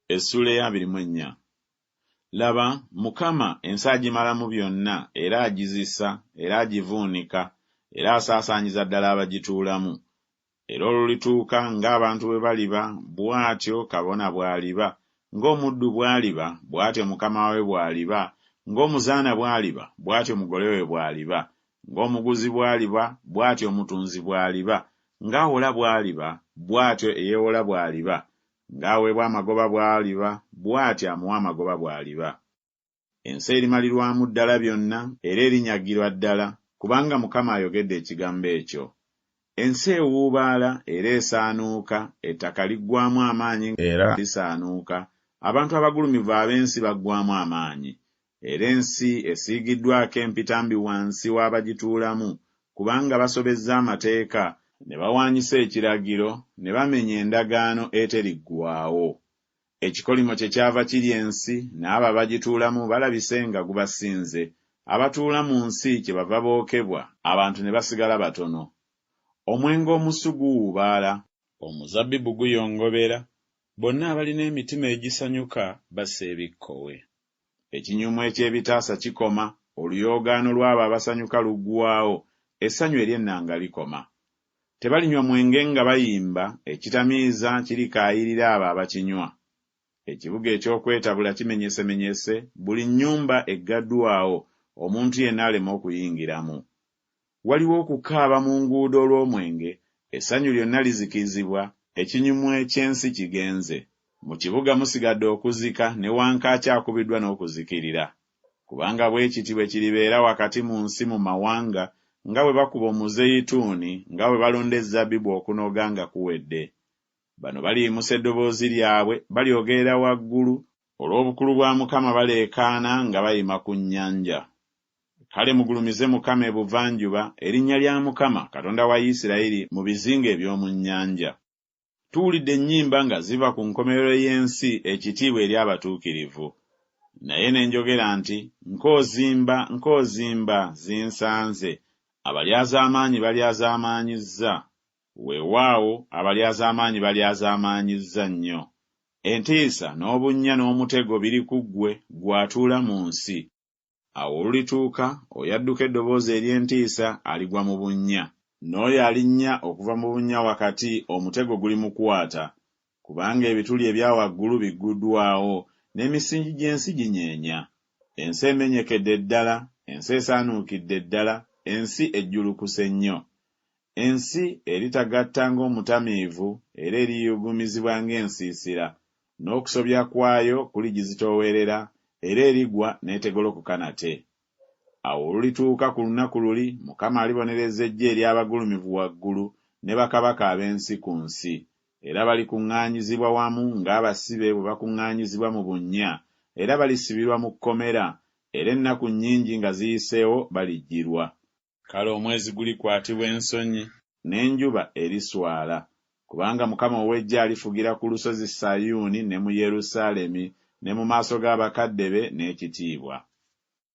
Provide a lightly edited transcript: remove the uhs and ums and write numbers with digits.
Essula ya 24. Laba, Mukama ensi agimalamu byonna, era agizisa, era agivuunika, era asaasaanyiza ddala abagituulamu. Era olulituuka ng'abantu bwe baliba, bw'atyo kabona bw'aliba, ng'omuddu bw'aliba, bw'atyo mukama we bw'aliba, ng'omuzaana bw'aliba, bw'atyo mugole we bw'aliba, ng'omuguzi bw'aliba, bw'atyo omutunzi bw'aliba, ng'awola bw'aliba, bw'atyo eyeewola bw'aliba, ng'aweebwa amagoba bw'aliba, bw'atyo amuwa amagoba bw'aliba. Ensi erimalirwamu ddala byonna, era erinyagirwa ddala, kubanga Mukama ayogedde ekigambo ekyo. Ensi ewuubaala era esaanuuka, ettaka liggwaamu amaanyi era lisaanuuka, abantu abagulumivu ab'ensi baggwaamu amaanyi. Era ensi esiigiddwako empitambi wansi w'abagituulamu, kubanga basobezza amateeka, ne bawaanyisa ekiragiro, ne bamenya endagaano eteriggwaawo. Ekikolimo kye kyava kiri ensi, n'abo abagituulamu balabise nga gubasinze. Abatuula mu nsi kyebava bookebwa, abantu ne basigala batono. Omwenge omusu guwuubaala, omuzabbibu guyongobera, bonna abalina emitima egisanyuka bassa ebikkowe. Ekinyumu eky'ebitaasa kikoma, oluyoogaano lw'abo abasanyuka luggwaawo, essanyu ery'ennanga likoma. Tebalinywa mwenge nga bayimba, ekitamiiza kirikaayirira abo abakinywa. Ekibuga eky'okwetabula kimenyesemenyese, buli nnyumba eggaddwawo, omuntu yenna alema okuyingiramu. Waliwo okukaaba mu nguudo olw'omwenge, essanyu lyonna lizikirizibwa, ekinyumu eky'ensi kigenze. Mu kibuga musigadde okuzika ne wankaaki akubiddwa n'okuzikirira. Kubanga bwe kiti bwe kiribeera wakati mu nsi mu mawanga, nga bwe bakuba omuzeyituuni, nga bwe balonda ezabbibu okunoga nga kuwedde. Bano baliyimusa eddoboozi lyabwe, balyogerera waggulu, olw'obukulu bwa Mukama baleekaana nga bayima ku nnyanja. Kale mugulumize Mukama ebuvanjuba, erinnya lya Mukama, Katonda wa Isirayiri, mu bizinga eby'omu nnyanja. Tuwulidde ennyimba nga ziva ku nkomerero y'ensi ekitiibwa eri abatuukirivu. Naye ne njogera nti, nkoozimba, nkoozimba, zinsanze. Abalyazaamaanyi balyazaamaanyizza. Weewaawo, abalyazaamaanyi balyazaamaanyizza nnyo. Entiisa n'obunnya n'omutego biri ku ggwe, gw'atuula mu nsi. Awo olulituuka, oyadduka eddoboozi ery'entiisa aligwa mu bunnya. N'oyo alinnya okuva mu bunnya wakati, omutego gulimukwata. Kubanga ebituli ebya waggulu bigguddwawo, n'emisingi gy'ensi ginyeenya. Ensi emenyekedde ddala, ensi esaanuukidde ddala, ensi ejjulukuse nnyo. Ensi eritagatta ng'omutamiivu, era eriyugumizibwa ng'ensiisira. N'okusobya kwayo kuligizitoowerera, era erigwa n'etegolokoka nate. Awo olulituuka ku lunaku luli, Mukama alibonereza eggye ery'abagulumivu waggulu, ne bakabaka ab'ensi ku nsi. Era balikuŋŋaanyizibwa wamu ng'abasibe bwe bakuŋŋaanyizibwa mu bunnya, era balisibirwa mu kkomera, era ennaku nnyingi nga ziyiseewo balijjirwa. Kale omwezi gulikwatibwa ensonyi, n'enjuba eriswala, kubanga Mukama ow'eggye alifugira ku lusozi Sayuuni ne mu Yerusaalemi, ne mu maaso g'abakadde be n'ekitiibwa.